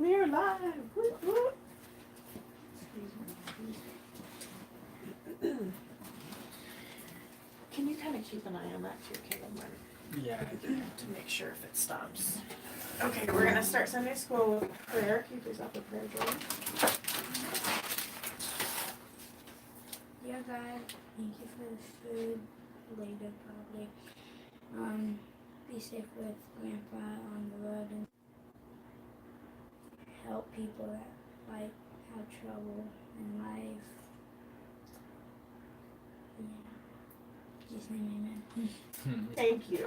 We're live. Whoop, whoop. Can you kind of keep an eye on that too, Caleb? Yeah. To make sure if it stops. Okay, we're gonna start Sunday school with prayer. Can you please offer prayer, Jordan? Dear God, thank you for the food later probably. Be safe with Grandpa on the road and help people that like have trouble in life. Yeah. Just name amen. Thank you.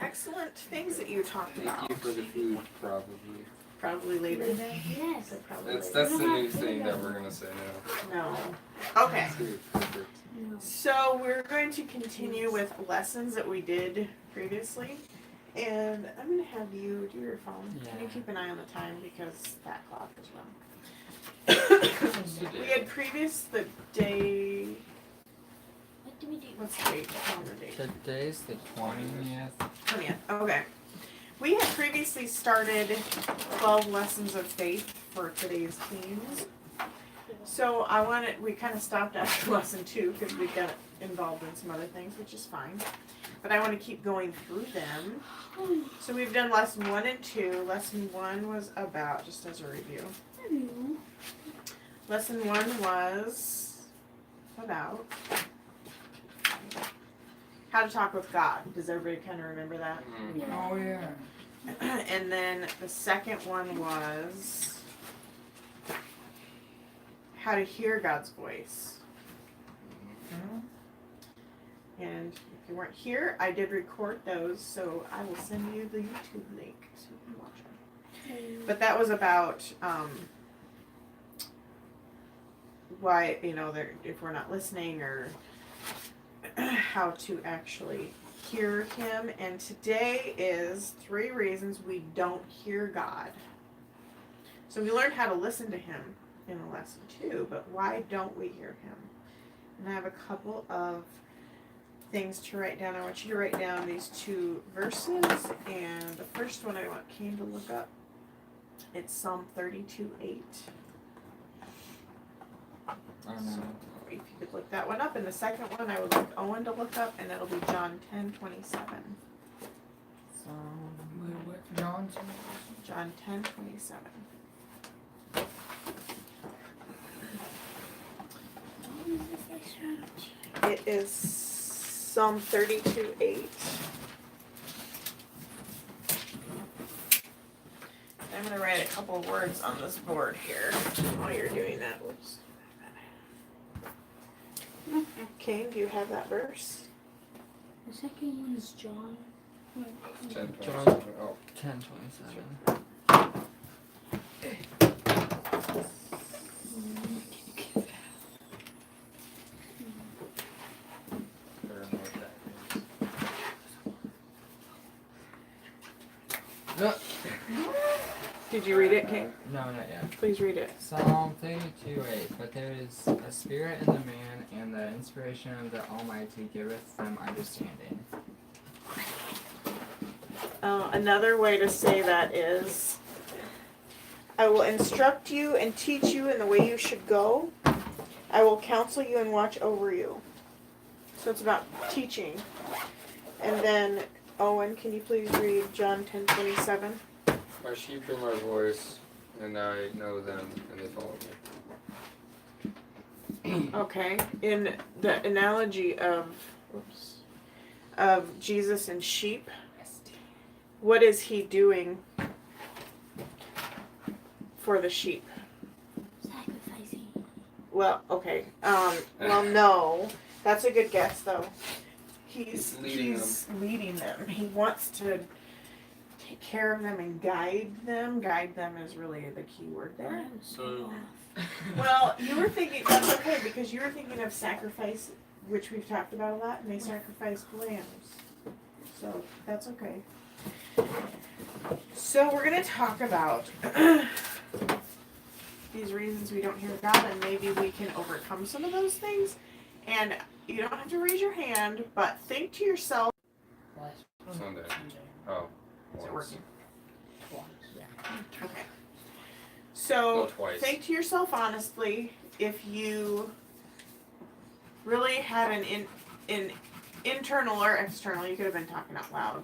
Excellent things that you talked about. Thank you for the food, probably. Probably later. Yes. So probably That's later. the new thing that we're gonna say now. No. Okay. Perfect. No. So we're going to continue with lessons that we did previously. And I'm going to have you do your phone. Yeah. Can you keep an eye on the time because that clock as well. We had the day, What do we do? what's the date? Calendar date. Today's the 20th. 20th. Okay. We had previously started 12 lessons of faith for today's themes. So we kind of stopped after lesson 2 because we got involved in some other things, which is fine. But I want to keep going through them. So we've done lesson 1 and 2. Lesson 1 was about, just as a review. Lesson 1 was about how to talk with God. Does everybody kind of remember that? Oh, yeah. And then the second one was how to hear God's voice. And if you weren't here, I did record those, so I will send you the YouTube link so you can watch them. But that was about why, if we're not listening or how to actually hear Him. And today is 3 reasons we don't hear God. So we learned how to listen to Him in lesson 2, but why don't we hear Him? And I have a couple of things to write down. I want you to write down these 2 verses, and the first one I want Kane to look up. It's Psalm 32:8. I don't know. If you could look that one up, and the second one I would like Owen to look up, and that'll be John 10:27. So, what, John? John 10:27. It is Psalm 32:8. I'm going to write a couple of words on this board here while you're doing that. Whoops. Okay, do you have that verse? The second one is John. 10:27. Oh, 10:27. better know what that means. No. Did you read it, King? No, not yet. Please read it. Psalm 32:8. But there is a spirit in the man, and the inspiration of the Almighty giveth them understanding. Another way to say that is, I will instruct you and teach you in the way you should go. I will counsel you and watch over you. So it's about teaching. And then, Owen, can you please read John 10:27? My sheep hear my voice, and I know them, and they follow me. Okay. In the analogy of Jesus and sheep, what is he doing for the sheep? Sacrificing. Well, okay. Well, no. That's a good guess, though. He's leading them. He wants to take care of them and guide them. Guide them is really the key word there. So, Well, you were thinking, that's okay, because you were thinking of sacrifice, which we've talked about a lot, and they sacrificed lambs. So, that's okay. So, we're going to talk about these reasons we don't hear God, and maybe we can overcome some of those things. And you don't have to raise your hand, but think to yourself. Sunday. Oh. Is it working? Okay. Go So twice. think to yourself honestly if you really had an internal or external. You could have been talking out loud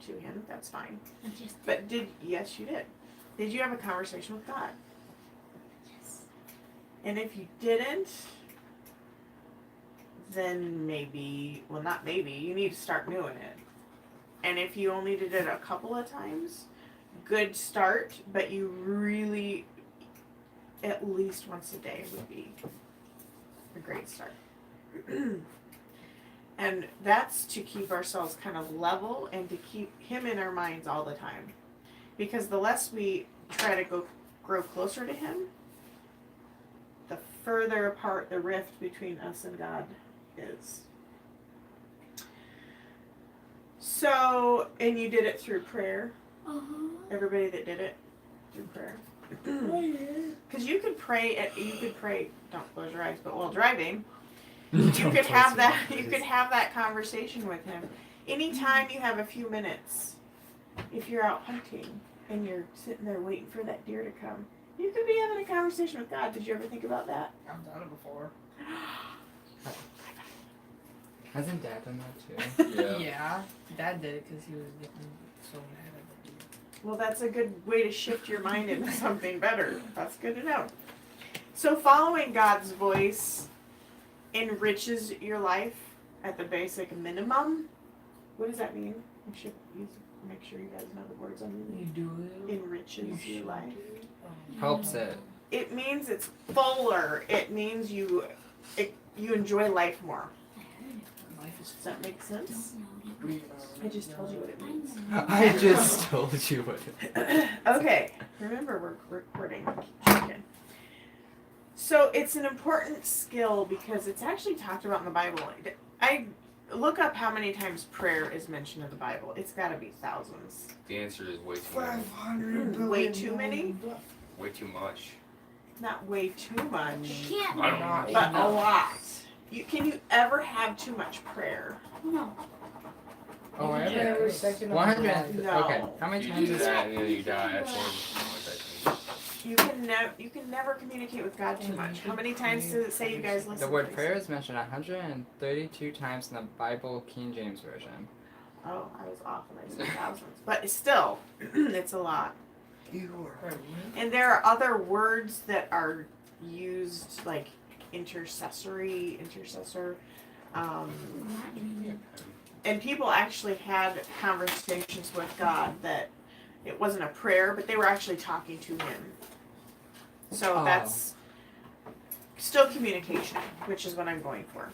to him. That's fine. I just But yes, you did. Did you have a conversation with God? yes. And if you didn't, then maybe, well, not maybe, you need to start doing it. And if you only did it a couple of times, good start, but you really, at least once a day would be a great start. And that's to keep ourselves kind of level and to keep him in our minds all the time. Because the less we try to grow closer to him, the further apart the rift between us and God is. So, and you did it through prayer. Everybody that did it through prayer. Because you could pray. Don't close your eyes, but while driving, you could have that conversation with him. Anytime you have a few minutes, if you're out hunting and you're sitting there waiting for that deer to come, you could be having a conversation with God. Did you ever think about that? I've done it before. Hasn't Dad done that too? Yeah. Yeah, Dad did it because he was getting so mad at the dude. Well, that's a good way to shift your mind into something better. That's good to know. So following God's voice enriches your life at the basic minimum. What does that mean? I should make sure you guys know the words I'm You using. do it. Enriches your life. Helps it. It means it's fuller. It means you enjoy life more. Life is Does that make sense? weird. I just told you what it means. I just told you what. Okay, remember we're recording. Keep checking. So it's an important skill because it's actually talked about in the Bible. I look up how many times prayer is mentioned in the Bible. It's got to be thousands. The answer is way too many. 500 Way too many? Way too much. Not way too much, Can't. I don't know. but a lot. Can you ever have too much prayer? No. Oh, I Yeah, ever. every second of 100. my life. No. Okay. How many You times do is that and then you die. That's one. You can never communicate with God too much. How many times does it say you guys listen? the word please? prayer is mentioned 132 times in the Bible King James Version. Oh, I was off and I said thousands. But it's still, it's a lot. You are. And there are other words that are used, like intercessor. And people actually had conversations with God that it wasn't a prayer, but they were actually talking to him. So Oh. that's still communication, which is what I'm going for.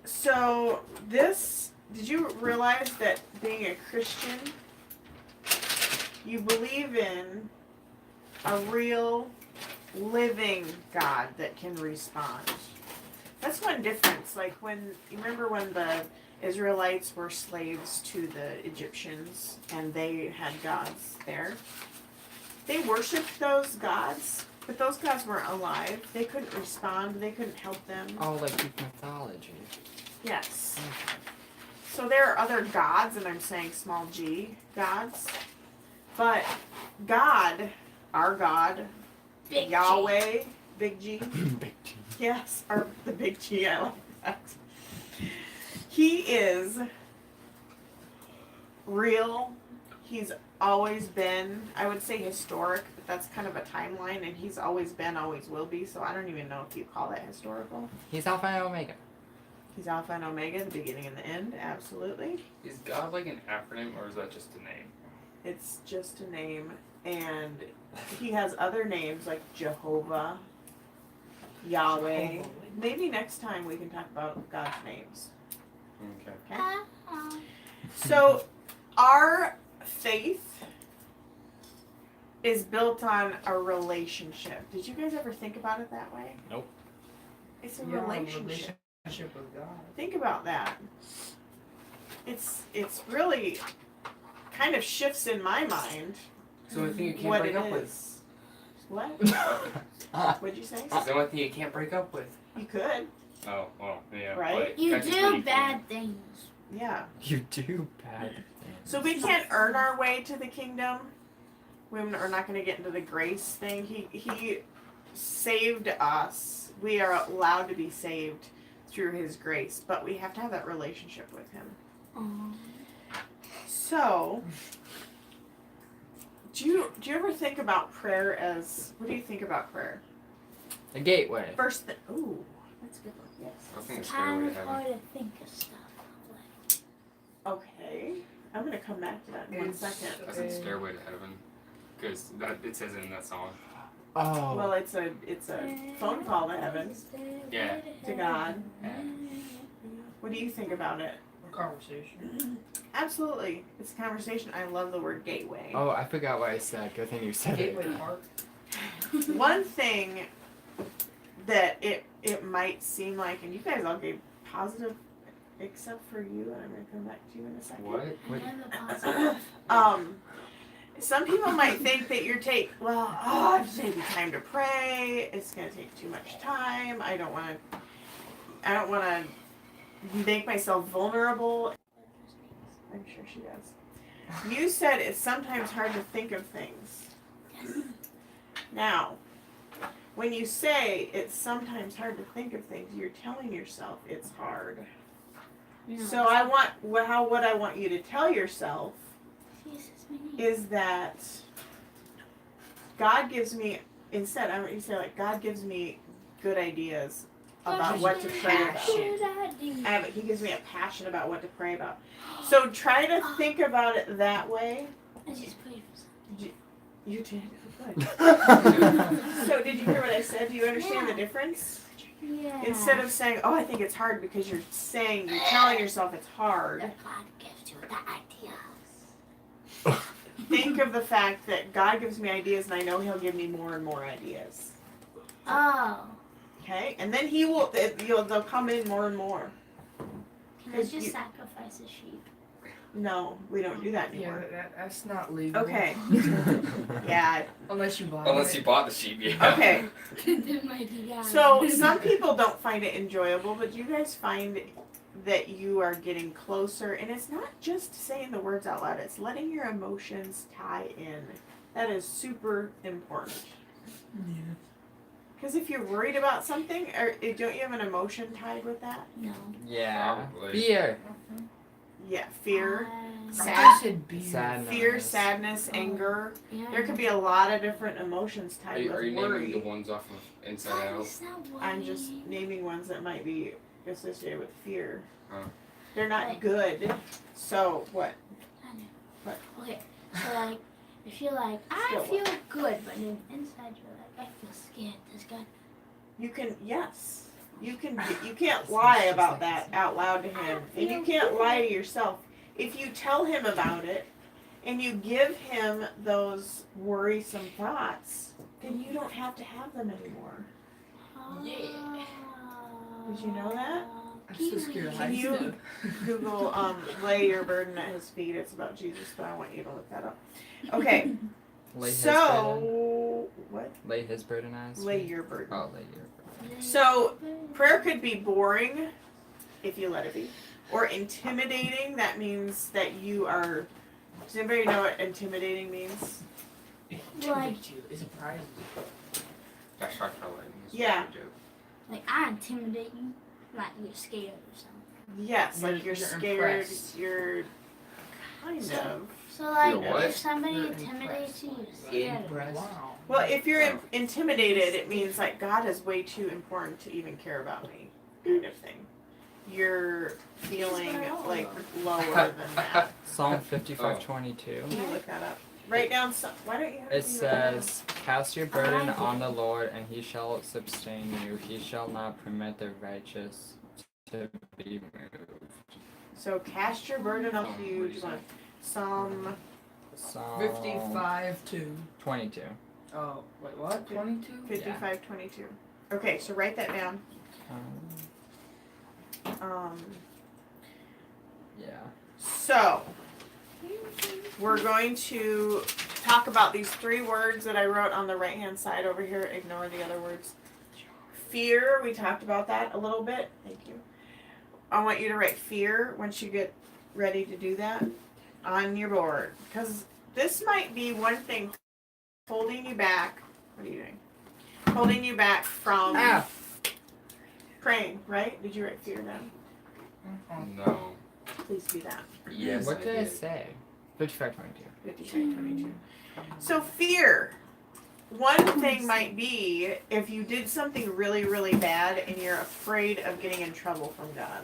So did you realize that being a Christian, you believe in a real living God that can respond? That's one difference. Like you remember when the Israelites were slaves to the Egyptians and they had gods there? They worshipped those gods, but those gods weren't alive. They couldn't respond. They couldn't help them. Oh, like Greek mythology. Yes. So there are other gods, and I'm saying small g gods. But God, our God, Big Yahweh, big G. Big T. Yes, the big G, I like that. He is real. He's always been, I would say historic, but that's kind of a timeline, and he's always been, always will be, so I don't even know if you call that historical. He's Alpha and Omega. He's Alpha and Omega, the beginning and the end, absolutely. Is God like an acronym or is that just a name? It's just a name, and he has other names like Jehovah, Yahweh. Maybe next time we can talk about God's names. Okay. So, our faith is built on a relationship. Did you guys ever think about it that way? Nope. It's a Yeah, relationship. Relationship with God. Think about that. It's really kind of shifts in my mind It's the only thing you can't what break it up with. is. What? What'd you say? It's the only thing you can't break up with. You could. Oh, well, yeah. Right? but You technically do can. bad things. Yeah. You do bad things. So we can't earn our way to the kingdom. We're not going to get into the grace thing. He saved us. We are allowed to be saved through his grace, but we have to have that relationship with him. So, do you ever think about prayer as, what do you think about prayer? A gateway. First thing, ooh, that's a good one. Yes. I think it's Kind Stairway of to hard Heaven. to think of stuff. Okay. I'm going to come back to that in 1 second. I think Stairway to Heaven. Because it says it in that song. Oh. Well, it's a phone call to heaven, Yeah. to God. Yeah. What do you think about it? Conversation. Absolutely. It's a conversation. I love the word gateway. Oh, I forgot what I said. Good thing you said Gateway it. Park. One thing that it might seem like, and you guys all gave positive, except for you, and I'm going to come back to you in a second. What? What? Some people might think that you're it's taking time to pray. It's going to take too much time. I don't want to make myself vulnerable. I'm sure she does. You said it's sometimes hard to think of things. Now, when you say it's sometimes hard to think of things, you're telling yourself it's hard. No. So what I want you to tell yourself is that God gives me, instead I want you to say, like, God gives me good ideas about what to pray about. He gives me a passion about what to pray about. So try to think about it that way. I just prayed for something. You did. Good. So did you hear what I said? Do you understand the difference? Yeah. Instead of saying, oh, I think it's hard, because you're telling yourself it's hard. That God gives you the ideas. Think of the fact that God gives me ideas, and I know he'll give me more and more ideas. Oh. Okay? And then they'll come in more and more. Can I just sacrifice a sheep? No, we don't do that Yeah, anymore. that's not legal. Okay. Yeah. Unless you buy Unless it. you bought the sheep, yeah. Okay. That might be God. So some people don't find it enjoyable, but you guys find that you are getting closer, and it's not just saying the words out loud, it's letting your emotions tie in. That is super important. Yeah. Because if you're worried about something, don't you have an emotion tied with that? No. Yeah. Probably. Fear. Yeah, fear, I sad, said beer. Sadness. fear, sadness, anger. Yeah. There could be a lot of different emotions Are tied you, with are you worry. naming the ones off of Inside Out? I'm just naming ones that might be associated with fear. Oh. They're not Like- good. So what? I know. What? Okay, so like, if you're like, I Still feel good, but then inside you're like, I feel scared. Does God? You can, yes. You can't lie about that out loud to him. And you can't lie to yourself. If you tell him about it and you give him those worrisome thoughts, then you don't have to have them anymore. Yeah. Did you know that? I'm so scared of Can heights. you Google lay your burden at his feet? It's about Jesus, but I want you to look that up. Okay. Lay his burden. So what? Lay his burden as. Lay your burden. Oh, lay your burden. So, prayer could be boring, if you let it be, or intimidating. That means that you are. Does anybody know what intimidating means? Intimidate you. It surprises you. That's Shark Lightning. Yeah. Like I intimidate you, like you're scared or something. Yes, like You're you're scared. impressed. You're kind So- of. So like, You're what? if somebody You're intimidates you, impressed. you're scared. Impressed. Wow. Well, if you're intimidated, it means like God is way too important to even care about me, kind of thing. You're feeling like lower than that. Psalm 55:22. Can you look that up? Write down some. Why don't you? Have It me write that down? says, "Cast your burden on the Lord, and He shall sustain you. He shall not permit the righteous to be moved." So cast your burden on you. Do you want Psalm? Psalm 55-2. 22. Oh, wait, what? 22? 55:22. Okay, so write that down. Yeah. So we're going to talk about these 3 words that I wrote on the right-hand side over here. Ignore the other words. Fear. We talked about that a little bit. Thank you. I want you to write fear once you get ready to do that on your board. Because this might be one thing holding you back. What are you doing? Holding you back from praying, right? Did you write fear down? No. Please do that. Yes, What I did I did. say? 5522. 52. So fear. One thing might be if you did something really, really bad and you're afraid of getting in trouble from God.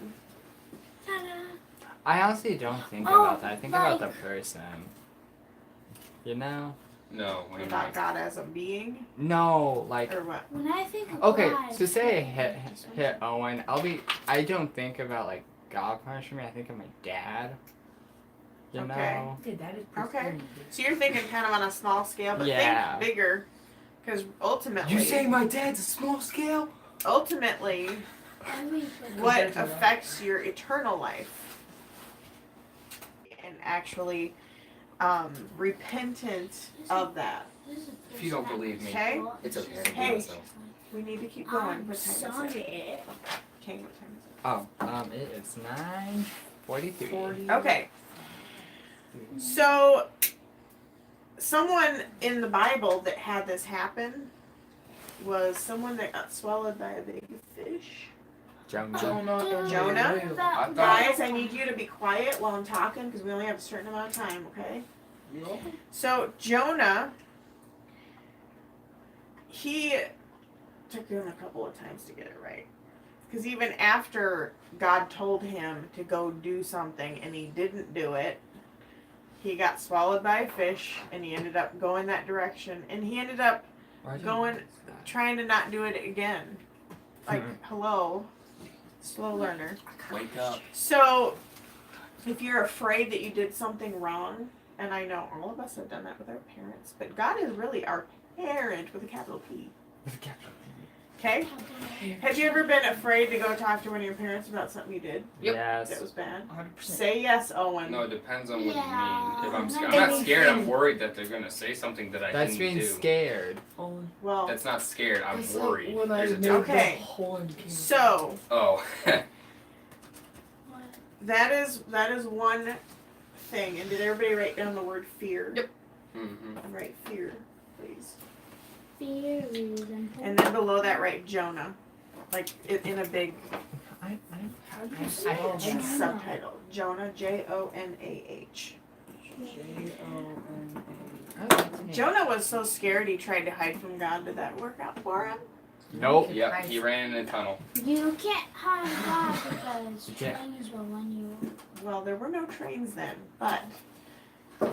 I honestly don't think about that. I think about the person. You know? No. What do you About mean? God as a being? No, like. Or what? When I think of Okay, God, so say I hit Owen. I don't think about like God punishing me. I think of my dad. You Okay. know? Yeah, that is pretty Okay. scary. So you're thinking kind of on a small scale, but Yeah. think bigger. Because ultimately, my dad's a small scale? ultimately, what Compared to that. affects your eternal life and actually repentant of that. If you don't believe me, Okay? it's okay. I can do Hey. myself. We need to keep going. I'm What time is it? sorry. Okay, what time is Oh, it is 9:43. it? 40. Okay. So, someone in the Bible that had this happen was someone that got swallowed by a big fish. Jonah. Jonah? I thought. Guys, I need you to be quiet while I'm talking because we only have a certain amount of time, okay? So, Jonah, he took him a couple of times to get it right. Because even after God told him to go do something and he didn't do it, he got swallowed by a fish and he ended up going that direction. And he ended up going, trying to not do it again. Like, hello, slow learner. Wake up. So, if you're afraid that you did something wrong, and I know all of us have done that with our parents, but God is really our parent with a capital P. Okay? Have you ever been afraid to go talk to one of your parents about something you did Yep. that Yes. was bad? 100%. Say yes, Owen. No, it depends on what Yeah. you mean. If I'm scared, And I'm not scared. I'm anything. worried that they're gonna say something that I That's didn't being do. scared. Only. Well, That's not scared. I'm It's worried. Like when I There's a made difference. Okay. the hole in the so Oh. that is one thing. And did everybody write down the word fear? Yep. Mm-hmm. Write fear, please. Fear is And then below that, write Jonah, like in a big How do you I- spell I- that? subtitle. Jonah, Jonah. Jonah was so scared he tried to hide from God. Did that work out for him? Nope. Yep. He ran in a tunnel. You can't hide God because Yeah. trains will run you. Well, there were no trains then, but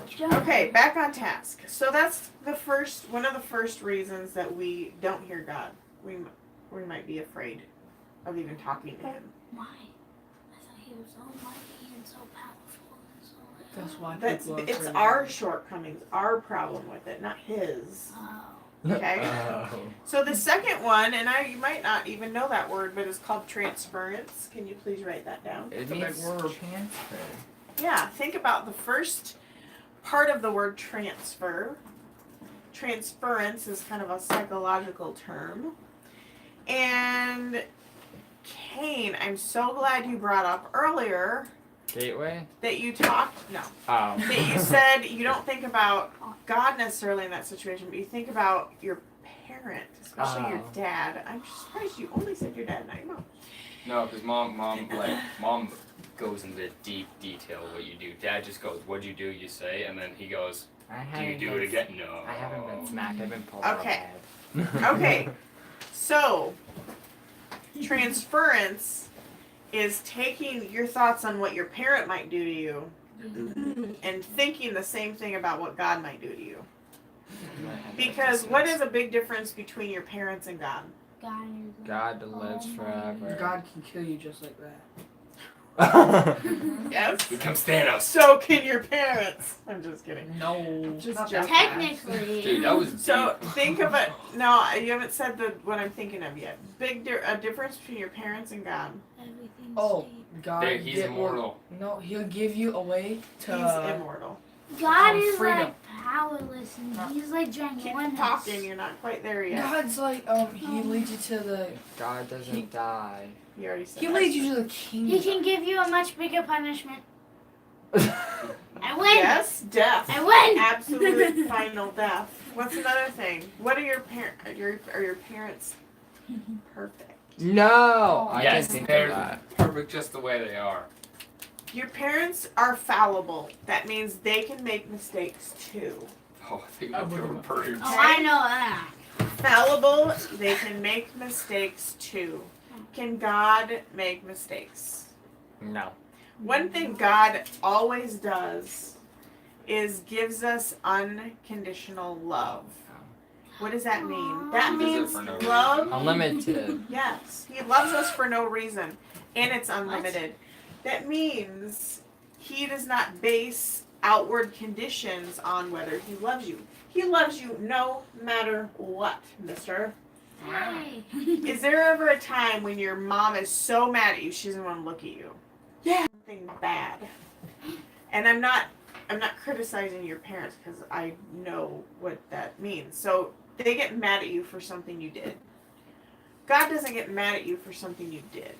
Jonah. okay, back on task. So that's one of the first reasons that we don't hear God. We might be afraid of even talking to Him. Why? I thought he was almighty and so powerful and so. That's why That's people are it's afraid our of it. shortcomings, our problem with it, not His. Oh. Okay. Oh. So the second one, and you might not even know that word, but it's called transference. Can you please write that down? It It's a big means word. transfer. Yeah, think about the first part of the word transfer. Transference is kind of a psychological term. And Kane, I'm so glad you brought up earlier Gateway? that you talked, Oh. that you said you don't think about God necessarily in that situation, but you think about your parent, especially your Oh. dad. I'm surprised you only said your dad, not your mom. No, because mom goes into deep detail what you do. Dad just goes, "What'd you do?" You say, and then he goes, I "Do you haven't do been- it again?" No. I haven't been smacked. I've been pulled Okay. out of bed. Okay. So, transference is taking your thoughts on what your parent might do to you and thinking the same thing about what God might do to you. Because what is a big difference between your parents and God? God is God lives almighty. forever. God can kill you just like that. Yes? Here comes Thanos. So can your parents. I'm just kidding. No. Just not joking. that Technically. Dude, that was So deep. think of it. No, you haven't said what I'm thinking of yet. A difference between your parents and God. Everything's Oh, deep. God. There, he's immortal. No, He'll give you a way to. He's immortal. God is freedom. like powerless and he's like Keep ginormous. talking. You're not quite there yet. God's like He leads you to the. God doesn't die. You already said He that. leads you to the He kingdom. can give you a much bigger punishment. I win. Yes, death. I win. Absolute final death. What's another thing? What are your are your parents perfect? No! I Yes, didn't think they're of that. perfect just the way they are. Your parents are fallible. That means they can make mistakes too. Oh, I think they were birds. Oh, I know that. Fallible, they can make mistakes too. Can God make mistakes? No. One thing God always does is gives us unconditional love. What does that mean? That He does it means for no love. reason. Unlimited. Yes, He loves us for no reason, and it's unlimited. That means He does not base outward conditions on whether He loves you. He loves you no matter what, mister. Hey. Is there ever a time when your mom is so mad at you she doesn't want to look at you? Yeah. Something bad. And I'm not criticizing your parents because I know what that means. So they get mad at you for something you did. God doesn't get mad at you for something you did.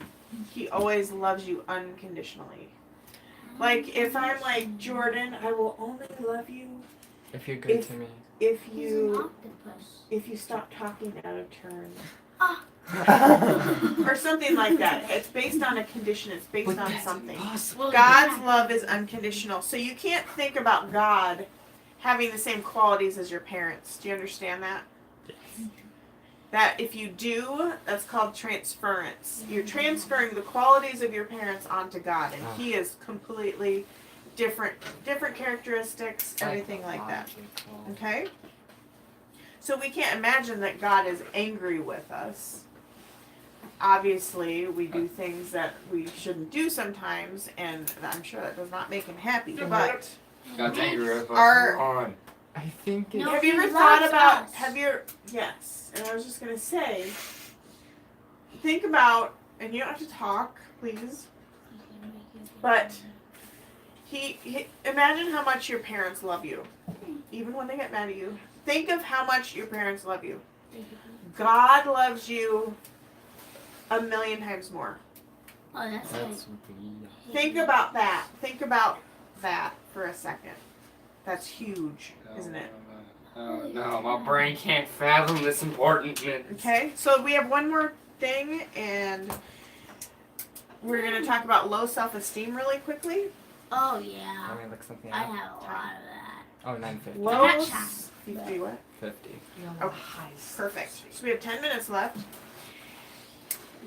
He always loves you unconditionally. Like if I'm like, Jordan, I will only love you If you're good to me. if He's an you octopus. stop talking out of turn. Ah. Or something like that. It's based on a condition. It's based But on that's something. impossible. God's love is unconditional. So you can't think about God having the same qualities as your parents. Do you understand that? Yes. That if you do, that's called transference. You're transferring the qualities of your parents onto God, and He is completely different characteristics, everything like that. Okay? So we can't imagine that God is angry with us. Obviously, we do things that we shouldn't do sometimes, and I'm sure that does not make Him happy. But God's angry with us. Are- Come on. I think it's... No, have you ever He thought loves about, us. yes, and I was just going to say, think about, and you don't have to talk, please, but imagine how much your parents love you, even when they get mad at you. Think of how much your parents love you. God loves you 1,000,000 times more. Oh, that's That's like, weird. Think about that. Think about that for a second. That's huge, isn't it? Oh, no, my brain can't fathom this importantness. Okay, so we have one more thing, and we're going to talk about low self-esteem really quickly. oh yeah. Let me look something I up. have a lot of that. Oh, 950. Low not shy, you but- do what? 50. Okay, perfect. So we have 10 minutes left.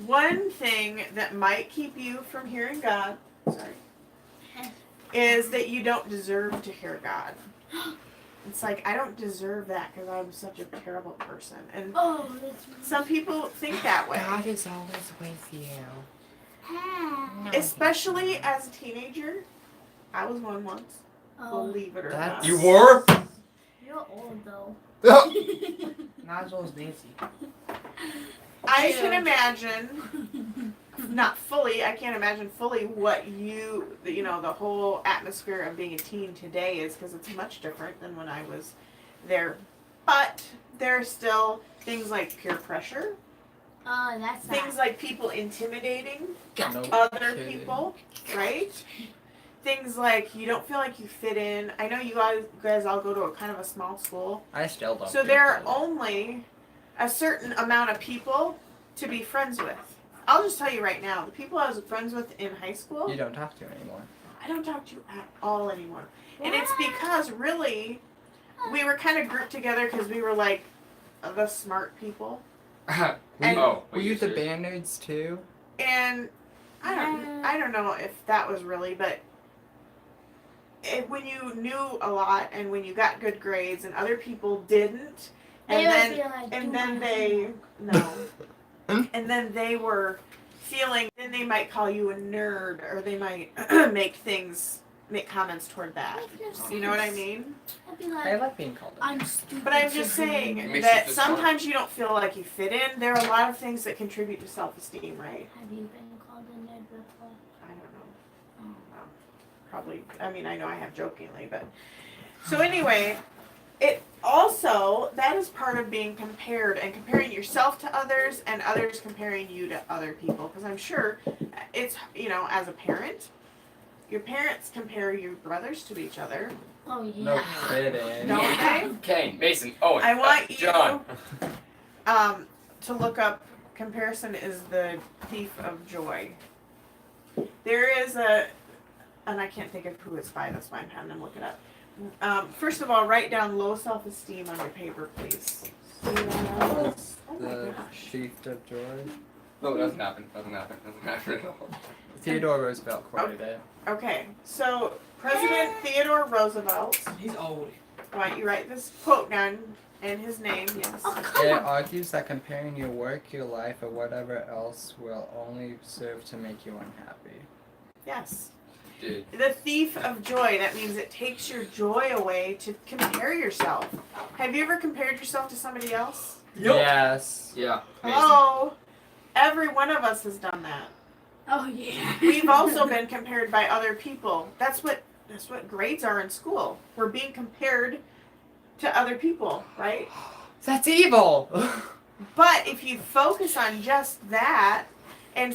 One thing that might keep you from hearing God, is that you don't deserve to hear God. It's like, I don't deserve that because I'm such a terrible person. And Oh, that's some people think that way. God is always with you. Ah. Especially as a teenager. I was one once. Oh, Believe it or That's- not. You were? you're old though. Not as old as Nancy. I can imagine, not fully, I can't imagine fully what the whole atmosphere of being a teen today is, because it's much different than when I was there. But there are still things like peer pressure, Oh, that's things like people intimidating No other kidding. people, right? Things like you don't feel like you fit in. I know you guys all go to a kind of a small school. I still don't. So feel there are good. only a certain amount of people to be friends with. I'll just tell you right now, the people I was friends with in high school, You don't talk to anymore. I don't talk to at all anymore. And it's because really, we were kind of grouped together because we were like the smart people. Were And- you, were you you the serious? band nerds too? And I don't know if that was really, but when you knew a lot and when you got good grades and other people didn't, They and would then be like, and "Do then my they homework." no, and then they were feeling. Then they might call you a nerd, or they might make comments toward that. You know what I mean? I'd be I like, like being called a I'm nerd. stupid. But I'm to just be saying here. Makes you that feel smart. sometimes you don't feel like you fit in. There are a lot of things that contribute to self-esteem, right? Have you been called a nerd before? I don't know. Oh. Probably. I mean, I know I have jokingly, but so anyway, it also that is part of being compared and comparing yourself to others and others comparing you to other people. Because I'm sure it's as a parent, Your parents compare your brothers to each other, Oh yeah. No kidding. don't they? Kane, Mason, Owen, I want you John. to look up comparison is the thief of joy. There is and I can't think of who it's by, that's why I'm having them look it up. First of all, write down low self-esteem on your paper, please. Oh my The gosh. thief of joy. No, it doesn't happen. Doesn't happen at all. Theodore Roosevelt quoted it. Okay, so President Theodore Roosevelt, He's old. why don't you write this quote down and his name, yes. Oh come It on. argues that comparing your work, your life, or whatever else will only serve to make you unhappy. Yes. Dude, The thief of joy, that means it takes your joy away to compare yourself. Have you ever compared yourself to somebody else? Yes. yeah. Mason. Oh, every one of us has done that. Oh yeah. We've also been compared by other people. That's what grades are in school. We're being compared to other people, right? That's evil. But if you focus on just that, and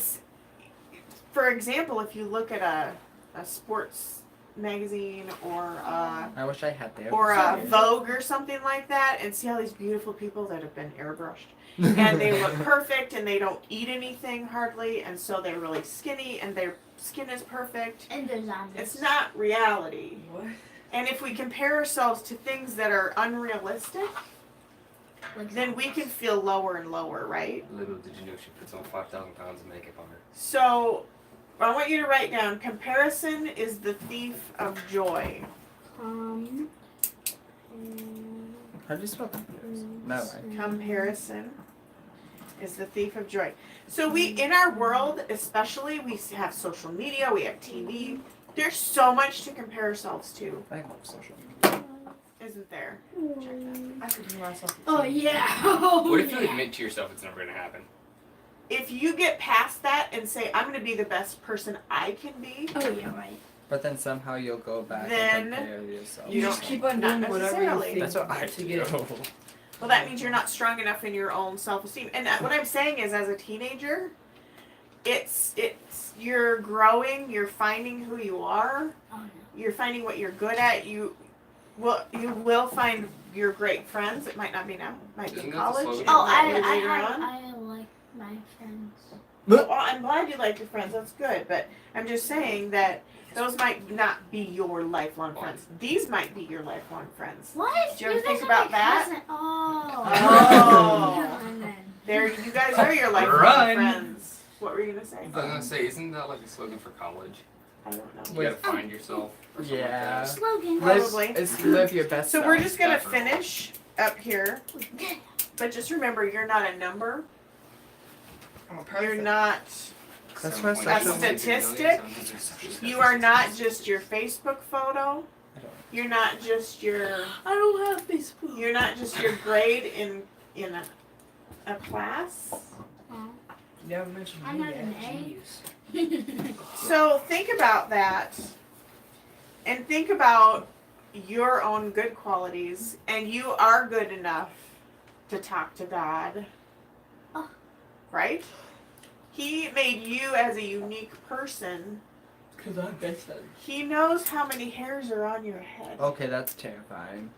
for example, if you look at a sports magazine or I wish I had that. a Vogue or something like that, and see all these beautiful people that have been airbrushed, and they look perfect, and they don't eat anything hardly, and so they're really skinny, and their skin is perfect. And there's zombies. It's not reality. What? And if we compare ourselves to things that are unrealistic, Like then we can feel lower and lower, right? Little did you know she puts on 5,000 pounds of makeup on her. So I want you to write down, comparison is the thief of joy. How do you spell comparison? No, Comparison is the thief of joy. So we, in our world especially, we have social media, we have TV. There's so much to compare ourselves to, I love social media. isn't there? Check that. I could do myself. Oh yeah. What if you admit to yourself it's never going to happen? If you get past that and say, I'm going to be the best person I can be, Oh yeah, right. But then somehow you'll go back Then and compare yourself. You just keep on doing Not whatever you necessarily. think That's what I to do. get. well, that means you're not strong enough in your own self-esteem. And what I'm saying is, as a teenager, it's you're growing, you're finding who you are, Oh no. you're finding what you're good at. You will find your great friends. It might not be now, it might be in Isn't that the college. slogan? It Oh, might be later on. I like my friends. Well, I'm glad you like your friends. That's good. But I'm just saying that those might not be your lifelong friends. These might be your lifelong friends. What? Did you ever guys think are about my that? cousin. Oh. Oh. And then- There, you guys are your lifelong Run. friends. What were you gonna say? I was going to say, isn't that like a slogan for college? I don't know. You Wait. got to find yourself. Or something Yeah. Like Slogan. Probably. Live your best So self. we're just gonna Definitely. finish up here, but just remember, you're not a number. I'm a You're person. not. that. That's Some why point social in time, statistic, millions, You are not just your Facebook photo. I don't- You're not just your. I don't have Facebook. You're not just your grade in a class. Oh. You haven't mentioned I'm me not yet. an A. Jeez. So think about that, and think about your own good qualities, and you are good enough to talk to God. Oh. Right? He made you as a unique person. Because I'm best at it. He knows how many hairs are on your head. Okay, that's terrifying.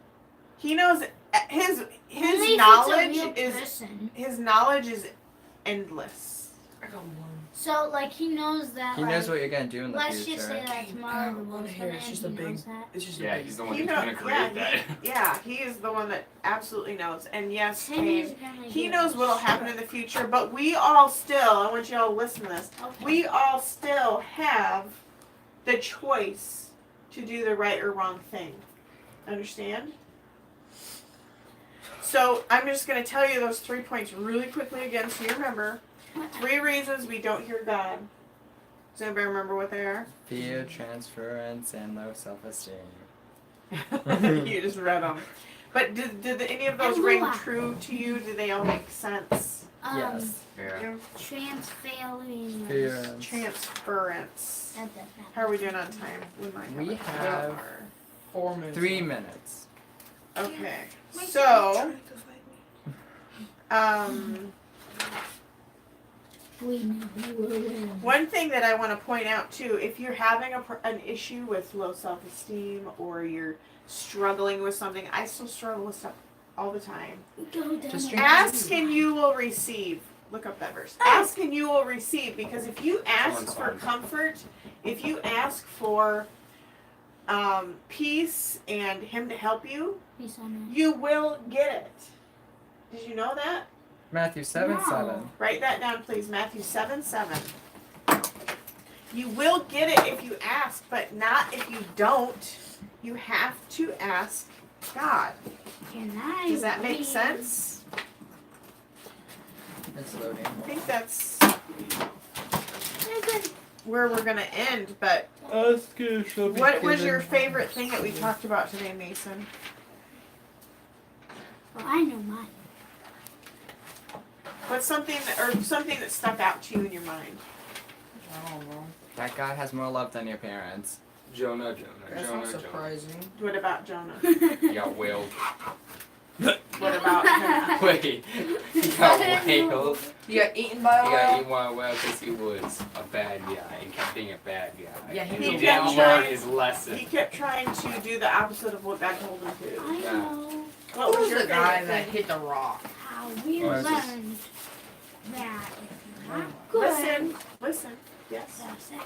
He knows his Only if it's a knowledge real is person. his knowledge is endless. I got one. So like he knows that. He like, knows what you're gonna do in the Let's future. just say that tomorrow the One world's hair, gonna it's end. just a He big- knows that. It's just Yeah, a big. he's the one He who's know- going to create that. he is the one that absolutely knows. And yes, 10 years Kane, gonna he get knows what'll happen in the future, but we all still, I want you all to listen to this, Okay. we all still have the choice to do the right or wrong thing. Understand? So I'm just going to tell you those 3 points really quickly again so you remember. 3 reasons we don't hear God. Does anybody remember what they are? Fear, transference, and low self-esteem. You just read them. But did any of those ring true to you? Do they all make sense? Yes. Yeah. Transfailing. Fear. Transference. That doesn't happen. How are we doing on time? We might have We a have hour. 4 minutes. 3 minutes. Okay. My So, Trying to fight me. um, We know who will win. One thing that I want to point out too, if you're having an issue with low self-esteem or you're struggling with something, I still struggle with stuff all the time. Go down Just the drink Ask and you will receive. Look up that verse. Ask and you will receive, because if you ask Someone's for fine. comfort, if you ask for peace and Him to help you, Peace on you will get it. Did you know that? Matthew 7:7. No. Write that down, please. Matthew 7:7. You will get it if you ask, but not if you don't. You have to ask God. Can I Does that make read? sense? It's loading. I think that's Listen, where we're gonna end. But what was your favorite thing that we talked about today, Mason? well, I know mine. What's something that stuck out to you in your mind? I don't know. That God has more love than your parents. Jonah. That's not surprising. What about Jonah? He got whaled. What about Jonah? Wait, he got whaled. You got eaten by He a got whale? eaten by a whale because he was a bad guy and kept being a bad guy. Yeah, he and was he a didn't bad learn guy. his lesson. He kept trying to do the opposite of what God told him to. I Yeah. know What Who was was your the guy favorite that thing? hit the rock? how we Moses. learned that if you're not good, Listen. Yes. that's it.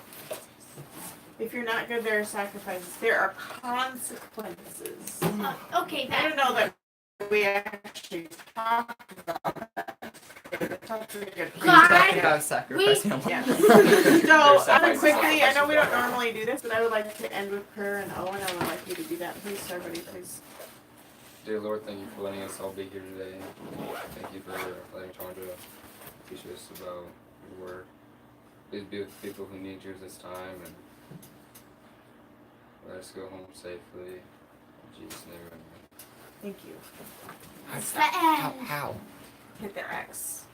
If you're not good, there are sacrifices. There are consequences. Okay, I don't know that we actually talked about that. That's a good We God, talked about sacrificing a Yeah. lamb. So, sacrifices, quickly, I know we don't sacrifices. normally do this, but I would like to end with prayer, and Owen, I would like you to do that. Please, everybody, please. Dear Lord, thank you for letting us all be here today. Thank you for letting Chondra teach us about your word. Please be with people who need you at this time and let us go home safely. In Jesus' name, amen. Thank you. It's the end. How? Hit the X.